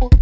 What's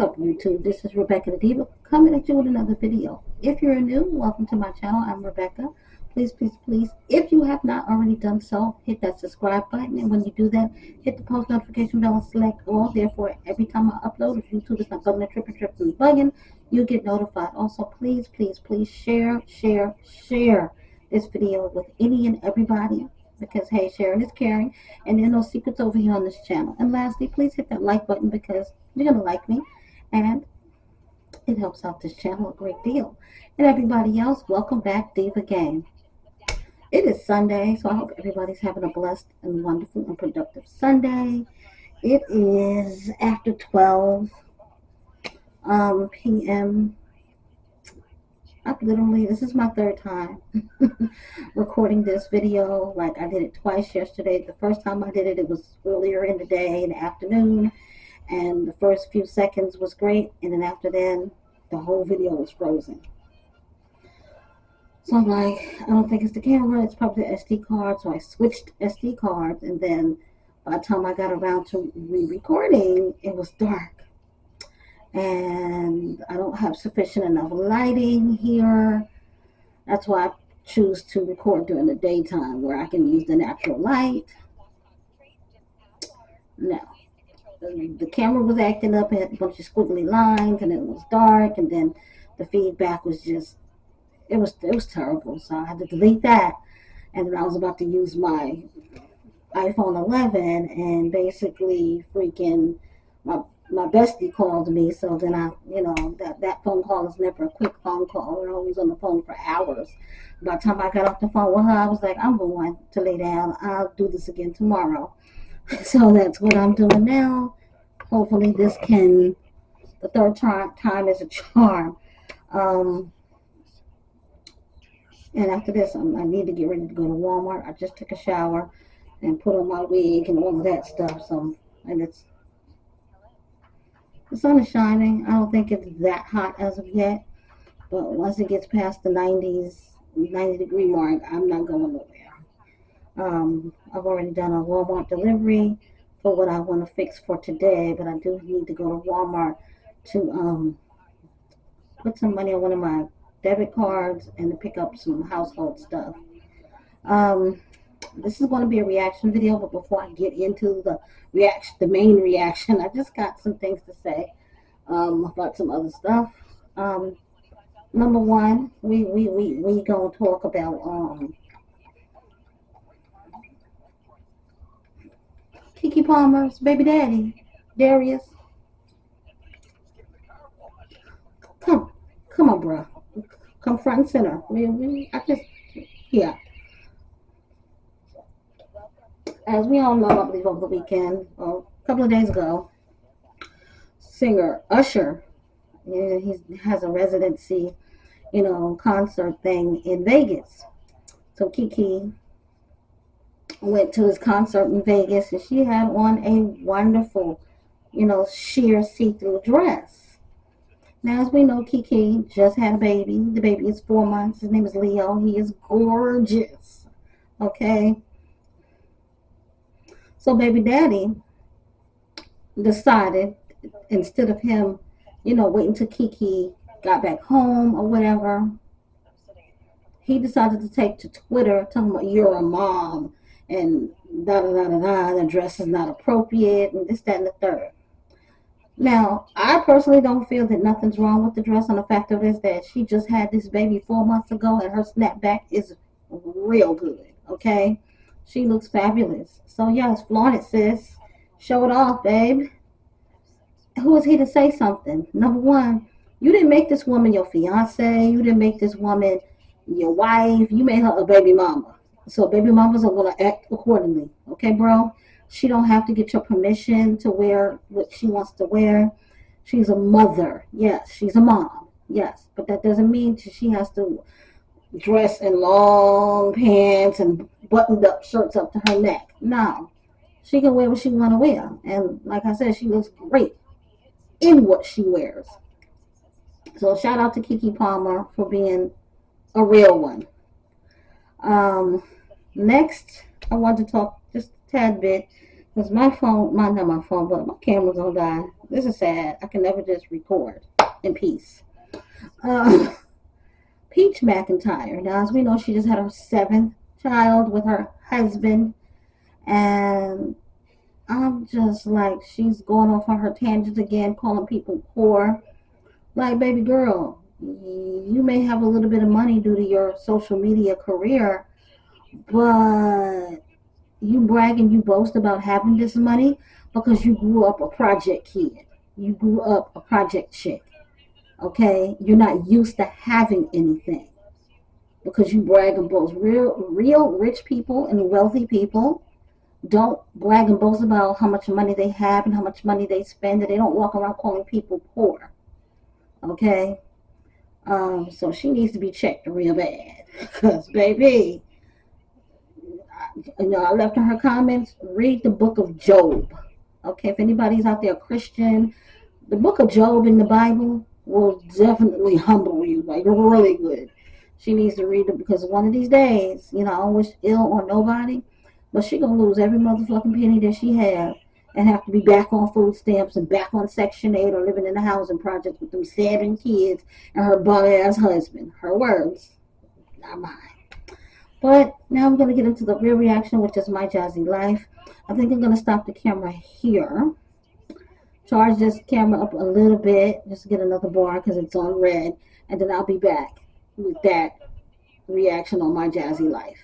up, YouTube? This is Rebecca the Diva coming at you with another video. If you're new, welcome to my channel. I'm Rebecca. Please, please, please, if you have not already done so, hit that subscribe button. And when you do that, hit the post notification bell and select all. Therefore, every time I upload, if YouTube is not bugging, tripping, bugging, you get notified. Also, please, please, please share this video with any and everybody. Because, hey, sharing is caring. And there are no secrets over here on this channel. And lastly, please hit that like button because you're going to like me. And it helps out this channel a great deal. And everybody else, welcome back, Diva Gang. It is Sunday, so I hope everybody's having a blessed and wonderful and productive Sunday. It is after 12 p.m. This is my third time recording this video. Like, I did it twice yesterday. The first time I did it, it was earlier in the day, in the afternoon, and the first few seconds was great, and then after then, the whole video was frozen. So I'm like, I don't think it's the camera, it's probably the SD card. So I switched SD cards, and then by the time I got around to re-recording, it was dark. And I don't have sufficient enough lighting here. That's why I choose to record during the daytime, where I can use the natural light. No, the camera was acting up, it had a bunch of squiggly lines, and it was dark, and then the feedback was just, it was terrible. So I had to delete that, and then I was about to use my iPhone 11, and basically freaking my bestie called me. So then I, that phone call is never a quick phone call. We're always on the phone for hours. By the time I got off the phone with her, I was like, I'm going to lay down. I'll do this again tomorrow. So that's what I'm doing now. Hopefully the third time is a charm. And after this, I need to get ready to go to Walmart. I just took a shower and put on my wig and all of that stuff. So, and the sun is shining. I don't think it's that hot as of yet, but once it gets past the 90-degree mark, I'm not going nowhere. I've already done a Walmart delivery for what I want to fix for today, but I do need to go to Walmart to put some money on one of my debit cards and to pick up some household stuff. This is going to be a reaction video, but before I get into the main reaction, I just got some things to say about some other stuff. Number one, we gonna talk about Keke Palmer's baby daddy, Darius. Come on, bro. Come front and center. Yeah. As we all know, I believe over the weekend, a couple of days ago, singer Usher, he has a residency, concert thing in Vegas. So Keke went to his concert in Vegas, and she had on a wonderful, sheer see-through dress. Now, as we know, Keke just had a baby. The baby is 4 months. His name is Leo. He is gorgeous. Okay. So baby daddy decided, instead of him, waiting till Keke got back home or whatever, he decided to take to Twitter talking about, you're a mom, and the dress is not appropriate, and this, that, and the third. Now, I personally don't feel that nothing's wrong with the dress, and the fact of it is that she just had this baby 4 months ago, and her snapback is real good, okay? She looks fabulous. So, yes, flaunt it, sis. Show it off, babe. Who is he to say something? Number one, you didn't make this woman your fiance. You didn't make this woman your wife. You made her a baby mama. So baby mamas are going to act accordingly. Okay, bro? She don't have to get your permission to wear what she wants to wear. She's a mother. Yes, she's a mom. Yes, but that doesn't mean she has to dressed in long pants and buttoned up shirts up to her neck. No, she can wear what she want to wear, and like I said, she looks great in what she wears. So shout out to Keke Palmer for being a real one. Um, Next, I want to talk just a tad bit because my phone, not my phone, but my camera's gonna die. This is sad. I can never just record in peace. Uh, Peach McIntyre. Now, as we know, she just had her seventh child with her husband, and I'm just like, she's going off on her tangents again, calling people poor. Like, baby girl, you may have a little bit of money due to your social media career, but you brag and you boast about having this money because you grew up a project kid. You grew up a project chick. Okay? You're not used to having anything because you brag and boast. Real rich people and wealthy people don't brag and boast about how much money they have and how much money they spend, and they don't walk around calling people poor. Okay? So she needs to be checked real bad. Because, baby, I left in her comments, read the book of Job. Okay, if anybody's out there Christian, the book of Job in the Bible will definitely humble you, like really good. She needs to read it because one of these days, I don't wish ill on nobody, but she gonna lose every motherfucking penny that she had and have to be back on food stamps and back on Section 8 or living in the housing project with them 7 kids and her bum ass husband. Her words, not mine. But now I'm going to get into the real reaction, which is my Jazzy life. I think I'm going to stop the camera here. Charge this camera up a little bit, just to get another bar because it's on red. And then I'll be back with that reaction on my Jazzy life.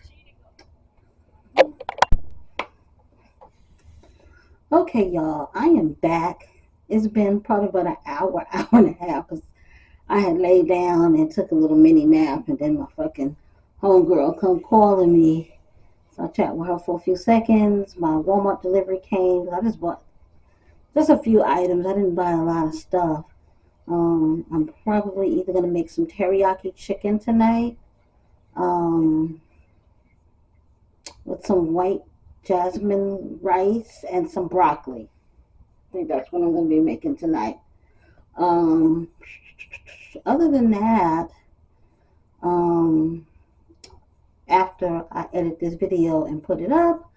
Okay, y'all, I am back. It's been probably about an hour, hour and a half because I had laid down and took a little mini nap, and then my fucking homegirl come calling me. So I chat with her for a few seconds. My Walmart delivery came. I just bought just a few items. I didn't buy a lot of stuff. I'm probably either going to make some teriyaki chicken tonight with some white jasmine rice and some broccoli. I think that's what I'm going to be making tonight. Other than that, after I edit this video and put it up,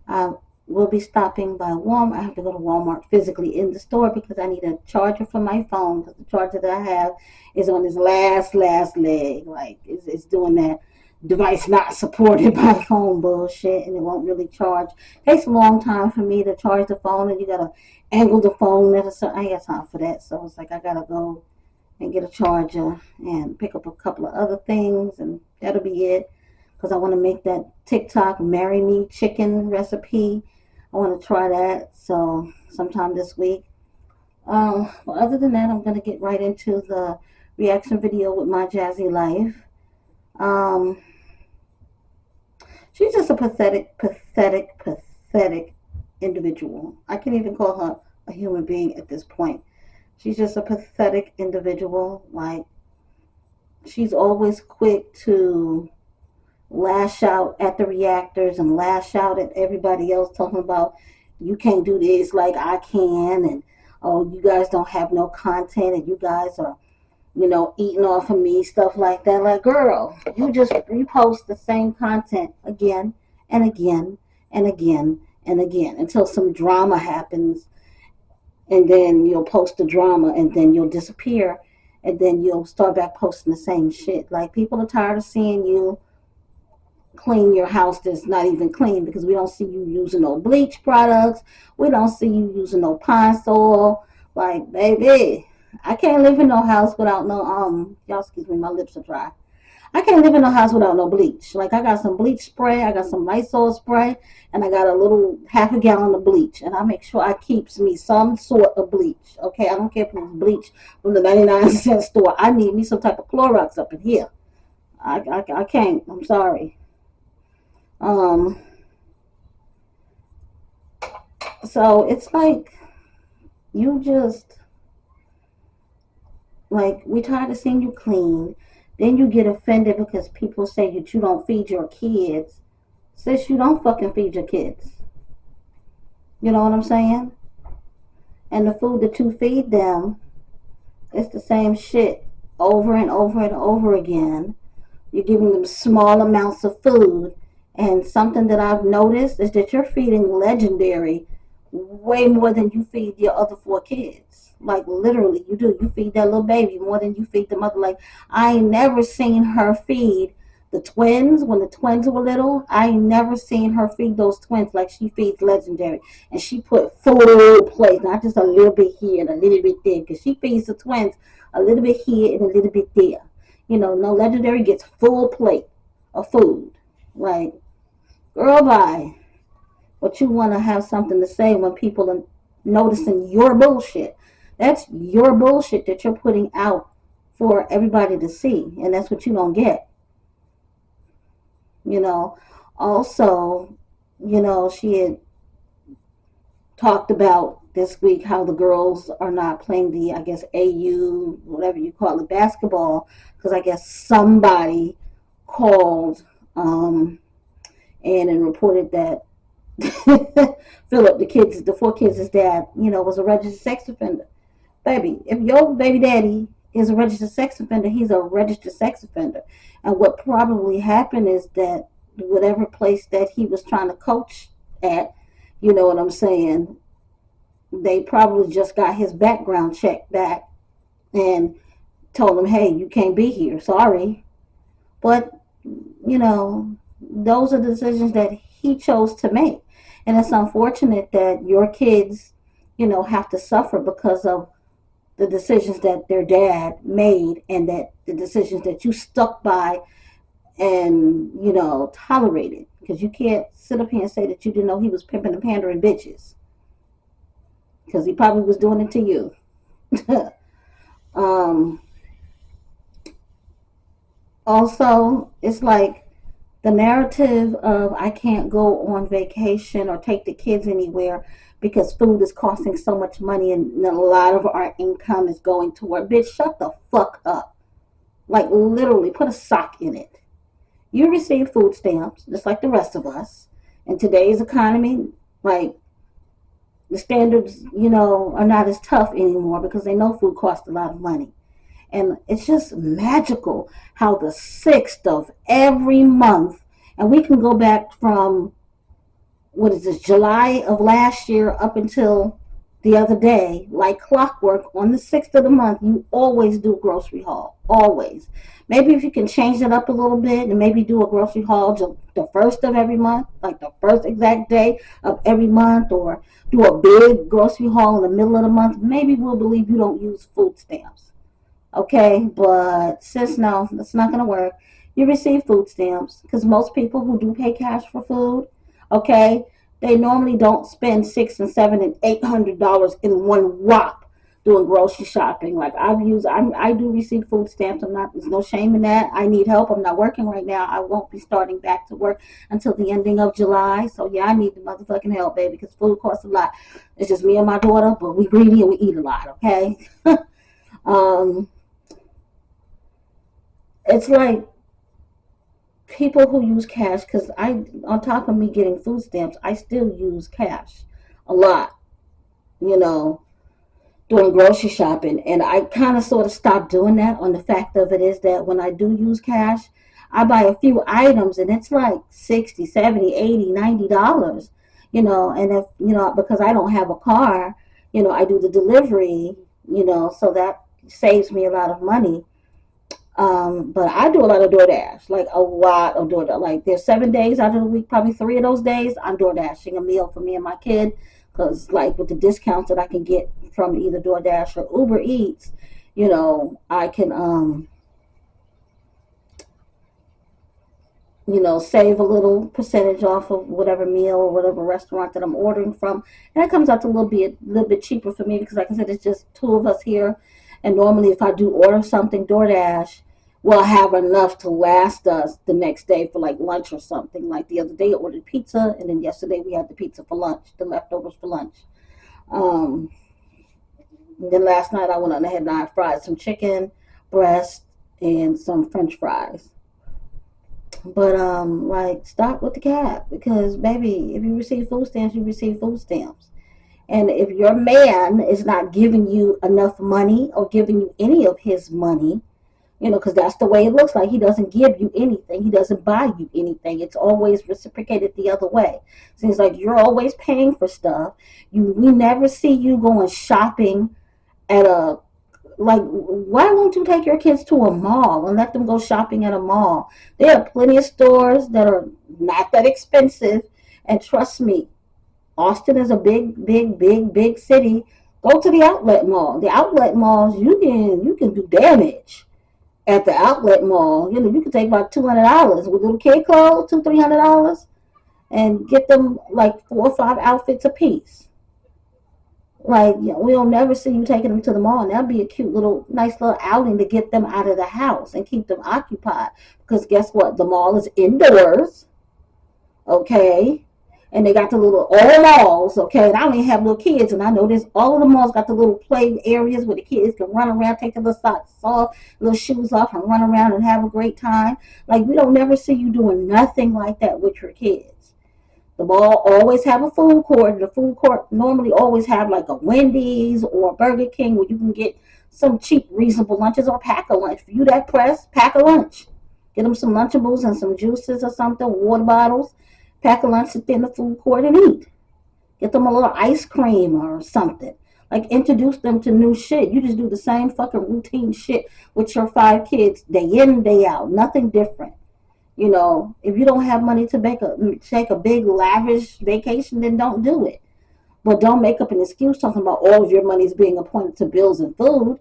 I will be stopping by Walmart. I have to go to Walmart physically in the store because I need a charger for my phone because the charger that I have is on this last leg. Like, it's doing that device not supported by phone bullshit, and it won't really charge. It takes a long time for me to charge the phone, and you gotta angle the phone at a certain. I ain't got time for that, so it's like I gotta go and get a charger and pick up a couple of other things, and that'll be it. Because I want to make that TikTok marry me chicken recipe. I want to try that, so sometime this week. Well, other than that, I'm going to get right into the reaction video with my Jazzy life. She's just a pathetic individual. I can't even call her a human being at this point. She's just a pathetic individual. Like, she's always quick to lash out at the reactors and lash out at everybody else, talking about you can't do this like I can, and oh, you guys don't have no content, and you guys are, eating off of me, stuff like that. Like, girl, you just repost the same content again and again and again and again until some drama happens, and then you'll post the drama, and then you'll disappear, and then you'll start back posting the same shit. Like, people are tired of seeing you clean your house that's not even clean, because we don't see you using no bleach products. We don't see you using no pine sol. Like, baby, I can't live in no house without no y'all excuse me, my lips are dry. I can't live in no house without no bleach. Like, I got some bleach spray, I got some Lysol spray, and I got a little half a gallon of bleach, and I make sure I keeps me some sort of bleach. Okay, I don't care if it's bleach from the 99-cent store. I need me some type of Clorox up in here. I can't. I'm sorry. So it's like, you just, like, we tired of seeing you clean. Then you get offended because people say that you don't feed your kids. Sis, you don't fucking feed your kids. You know what I'm saying? And the food that you feed them, it's the same shit over and over and over again. You're giving them small amounts of food. And something that I've noticed is that you're feeding Legendary way more than you feed your other four kids. Like literally, you do. You feed that little baby more than you feed the mother. Like I ain't never seen her feed the twins when the twins were little. I ain't never seen her feed those twins like she feeds Legendary. And she put full plates, not just a little bit here and a little bit there, because she feeds the twins a little bit here and a little bit there. No, Legendary gets full plate of food. Like, girl, bye. But you want to have something to say when people are noticing your bullshit. That's your bullshit that you're putting out for everybody to see. And that's what you don't get. You know, also, she had talked about this week how the girls are not playing the, I guess, AU, whatever you call it, basketball, because I guess somebody called and reported that Philip, the four kids' dad, was a registered sex offender. Baby, if your baby daddy is a registered sex offender, he's a registered sex offender. And what probably happened is that whatever place that he was trying to coach at, you know what I'm saying, they probably just got his background check back and told him, hey, you can't be here. Sorry. But, those are the decisions that he chose to make. And it's unfortunate that your kids, have to suffer because of the decisions that their dad made and that the decisions that you stuck by and, tolerated. Because you can't sit up here and say that you didn't know he was pimping and pandering bitches. Because he probably was doing it to you. um, Also, it's like the narrative of I can't go on vacation or take the kids anywhere because food is costing so much money and a lot of our income is going toward. Bitch, shut the fuck up. Like literally, put a sock in it. You receive food stamps just like the rest of us. In today's economy, like the standards, are not as tough anymore because they know food costs a lot of money. And it's just magical how the 6th of every month, and we can go back from, what is this, July of last year up until the other day, like clockwork, on the 6th of the month, you always do a grocery haul. Always. Maybe if you can change it up a little bit and maybe do a grocery haul the first of every month, like the first exact day of every month, or do a big grocery haul in the middle of the month, maybe we'll believe you don't use food stamps. Okay, but sis, no, that's not going to work. You receive food stamps because most people who do pay cash for food, okay, they normally don't spend $600 and $700 and $800 in one whop doing grocery shopping. Like I do receive food stamps. There's no shame in that. I need help. I'm not working right now. I won't be starting back to work until the ending of July. So yeah, I need the motherfucking help, baby, because food costs a lot. It's just me and my daughter, but we greedy and we eat a lot, okay? um, it's like people who use cash, because on top of me getting food stamps, I still use cash a lot, you know, doing grocery shopping. And I kind of sort of stopped doing that. On the fact of it is that when I do use cash, I buy a few items and it's like 60, 70, 80, $90, and if, because I don't have a car, I do the delivery, so that saves me a lot of money. But I do a lot of DoorDash, like a lot of DoorDash. Like there's 7 days out of the week, probably 3 of those days, I'm DoorDashing a meal for me and my kid. Because like with the discounts that I can get from either DoorDash or Uber Eats, I can, save a little percentage off of whatever meal or whatever restaurant that I'm ordering from. And it comes out to a little bit cheaper for me because like I said, it's just two of us here. And normally if I do order something DoorDash, we'll have enough to last us the next day for like lunch or something. Like the other day I ordered pizza and then yesterday we had the pizza for lunch, the leftovers for lunch. Um, then last night I went on ahead and I fried some chicken breast and some French fries. But like, stop with the cap, because baby, if you receive food stamps, you receive food stamps. And if your man is not giving you enough money or giving you any of his money, because that's the way it looks like. He doesn't give you anything. He doesn't buy you anything. It's always reciprocated the other way. Seems like you're always paying for stuff. We never see you going shopping at a, like, why won't you take your kids to a mall and let them go shopping at a mall? There are plenty of stores that are not that expensive, and trust me, Austin is a big, big, big, big city. Go to the outlet mall. The outlet malls, you can do damage at the outlet mall. You can take about $200 with little kid clothes, $300, and get them like 4 or 5 outfits a piece. Like, we'll never see you taking them to the mall, and that'll be a cute little, nice little outing to get them out of the house and keep them occupied. Because guess what? The mall is indoors, okay? And they got the little, all malls, okay? And I don't even have little kids, and I know this. All of the malls got the little play areas where the kids can run around, take their little socks off, little shoes off, and run around and have a great time. Like, we don't never see you doing nothing like that with your kids. The mall always have a food court. The food court normally always have like a Wendy's or a Burger King where you can get some cheap, reasonable lunches, or pack a lunch. For you that pressed, pack a lunch. Get them some Lunchables and some juices or something, water bottles. Pack a lunch, sit there in the food court and eat. Get them a little ice cream or something. Like, introduce them to new shit. You just do the same fucking routine shit with your 5 kids day in, day out. Nothing different. If you don't have money to take a big lavish vacation, then don't do it. But don't make up an excuse talking about all of your money is being appointed to bills and food.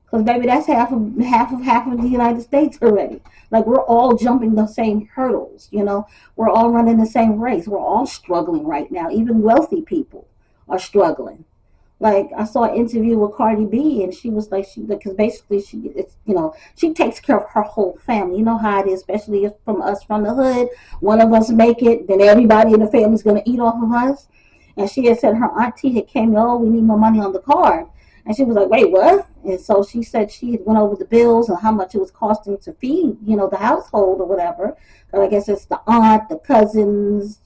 Because baby, that's half of the United States already. Like, we're all jumping the same hurdles. We're all running the same race. We're all struggling right now. Even wealthy people are struggling. Like, I saw an interview with Cardi B, and she was like, because basically she takes care of her whole family. You know how it is, especially from us from the hood. One of us make it, then everybody in the family is gonna eat off of us. And she had said her auntie had came, oh, we need more money on the card. And she was like, wait, what? And so she said she had went over the bills and how much it was costing to feed, the household or whatever. But I guess it's the aunt, the cousins,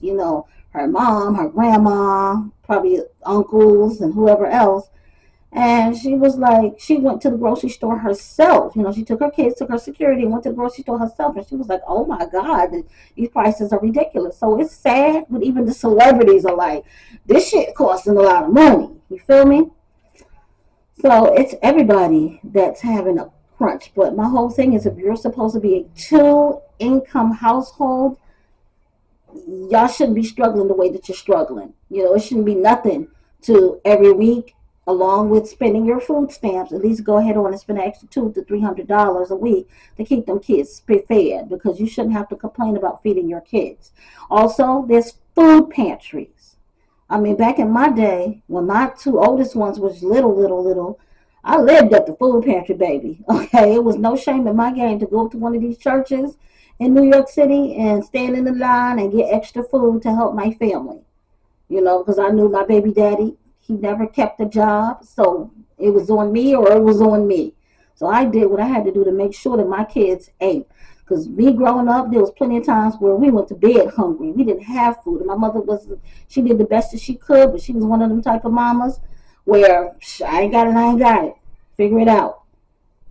her mom, her grandma, probably uncles and whoever else. And she was like, she went to the grocery store herself. She took her kids, took her security, and went to the grocery store herself. And she was like, oh my God, these prices are ridiculous. So it's sad, but even the celebrities are like, this shit costing a lot of money. You feel me? So it's everybody that's having a crunch. But my whole thing is, if you're supposed to be a 2 income household, y'all shouldn't be struggling the way that you're struggling. It shouldn't be nothing to every week, along with spending your food stamps. At least go ahead on and spend an extra $200 to $300 a week to keep them kids fed, because you shouldn't have to complain about feeding your kids. Also, there's food pantries. I mean, back in my day, when my 2 oldest ones was little, I lived at the food pantry, baby. Okay, it was no shame in my game to go to one of these churches in New York City and stand in the line and get extra food to help my family. Because I knew my baby daddy, he never kept a job, so it was on me or it was on me. So I did what I had to do to make sure that my kids ate. Because me growing up, there was plenty of times where we went to bed hungry. We didn't have food. And my mother she did the best that she could, but she was one of them type of mamas where I ain't got it, I ain't got it. Figure it out.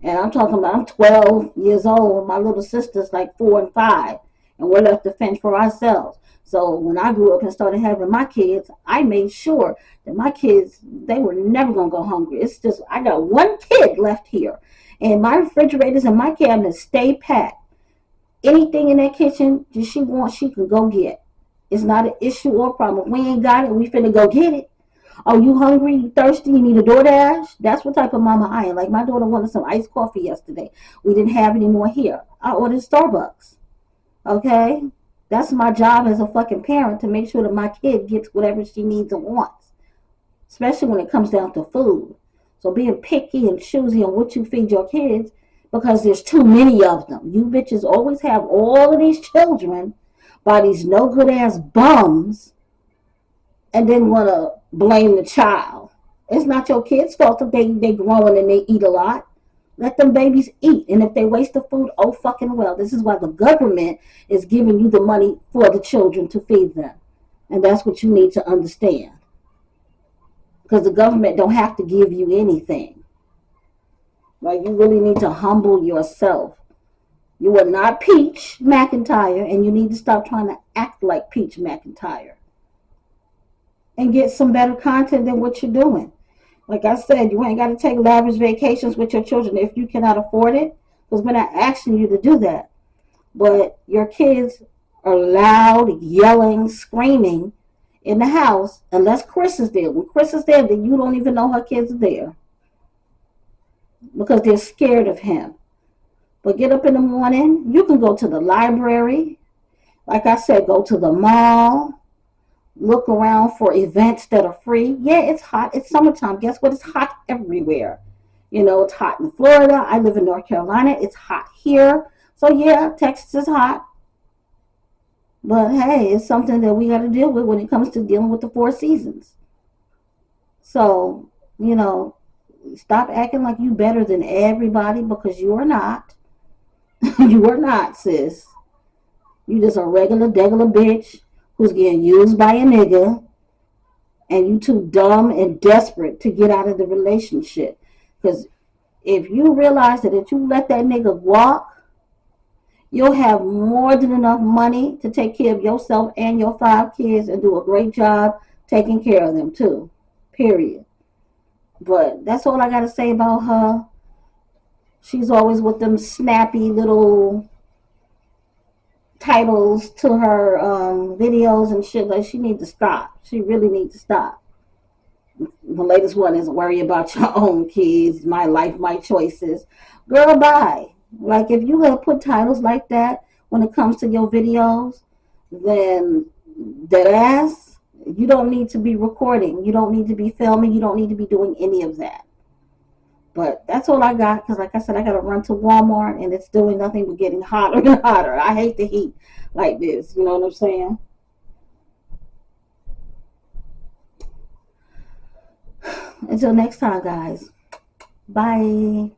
And I'm talking about, I'm 12 years old. My little sister's like 4 and 5. And we're left to fend for ourselves. So when I grew up and started having my kids, I made sure that my kids, they were never going to go hungry. It's just, I got 1 kid left here. And my refrigerators and my cabinets stay packed. Anything in that kitchen that she wants, she can go get. It's not an issue or problem. If we ain't got it, we finna go get it. Oh, you hungry? You thirsty? You need a DoorDash? That's what type of mama I am. Like, my daughter wanted some iced coffee yesterday. We didn't have any more here. I ordered Starbucks. Okay? That's my job as a fucking parent, to make sure that my kid gets whatever she needs and wants. Especially when it comes down to food. So being picky and choosy on what you feed your kids, because there's too many of them. You bitches always have all of these children by these no good ass bums, and then want to blame the child. It's not your kid's fault if they growing and they eat a lot. Let them babies eat. And if they waste the food, oh fucking well. This is why the government is giving you the money for the children to feed them. And that's what you need to understand. Because the government don't have to give you anything. Like, you really need to humble yourself. You are not Peach McIntyre, and you need to stop trying to act like Peach McIntyre. And get some better content than what you're doing. Like I said, you ain't got to take lavish vacations with your children if you cannot afford it. Because we're not asking you to do that. But your kids are loud, yelling, screaming in the house, unless Chris is there. When Chris is there, then you don't even know her kids are there because they're scared of him. But get up in the morning, you can go to the library. Like I said, go to the mall, look around for events that are free. Yeah, it's hot. It's summertime. Guess what? It's hot everywhere. You know, it's hot in Florida. I live in North Carolina. It's hot here. So, yeah, Texas is hot. But, hey, it's something that we got to deal with when it comes to dealing with the four seasons. So, you know, stop acting like you better than everybody because you are not. You are not, sis. You just a regular, degular bitch who's getting used by a nigga, and you too dumb and desperate to get out of the relationship. Because if you realize that if you let that nigga walk, you'll have more than enough money to take care of yourself and your 5 kids and do a great job taking care of them too. Period. But that's all I got to say about her. She's always with them snappy little titles to her videos and shit. Like, she needs to stop. She really needs to stop. The latest one is worry about your own kids, my life, my choices. Girl, bye. Like, if you have put titles like that when it comes to your videos, then that ass, you don't need to be recording. You don't need to be filming. You don't need to be doing any of that. But that's all I got because, like I said, I got to run to Walmart and it's doing nothing but getting hotter and hotter. I hate the heat like this. You know what I'm saying? Until next time, guys. Bye.